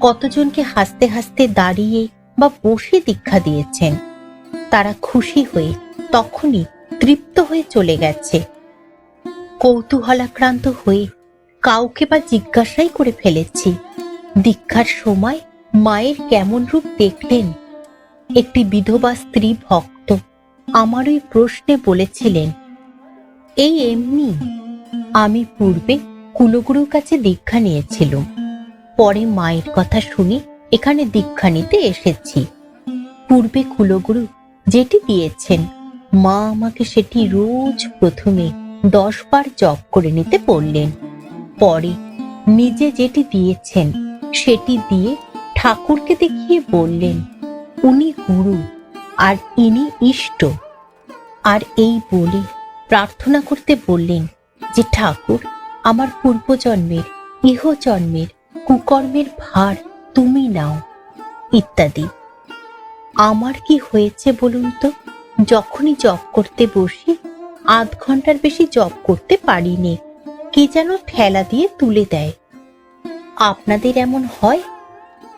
কতজনকে হাসতে হাসতে দাঁড়িয়ে বা বসে দীক্ষা দিয়েছেন। তারা খুশি হয়ে তখনই তৃপ্ত হয়ে চলে গেছে। কৌতূহলাক্রান্ত হয়ে কাউকে বা জিজ্ঞাসাই করে ফেলেছি, দীক্ষার সময় মায়ের কেমন রূপ দেখলেন? একটি বিধবা স্ত্রী ভক্ত আমার ওই প্রশ্নে বলেছিলেন, এই এমনি। আমি পূর্বে কুলগুরুর কাছে দীক্ষা নিয়েছিলাম, পরে মায়ের কথা শুনে এখানে দীক্ষা নিতে এসেছি। পূর্বে কুলগুরু যেটি দিয়েছেন, মা আমাকে সেটি রোজ প্রথমে 10 বার জপ করে নিতে বললেন। পরে নিজে যেটি দিয়েছেন সেটি দিয়ে ঠাকুরকে দেখিয়ে বললেন, উনি গুরু আর ইনি ইষ্ট। আর এই বলে প্রার্থনা করতে বললেন যে, ঠাকুর, আমার পূর্বজন্মের ইহজন্মের কুকর্মের ভার তুমি নাও, ইত্যাদি। আমার কি হয়েছে বলুন তো? যখনই জপ করতে বসি 0.5 ঘন্টার বেশি জপ করতে পারিনি, কে যেন ঠেলা দিয়ে তুলে দেয়। আপনাদের এমন হয়?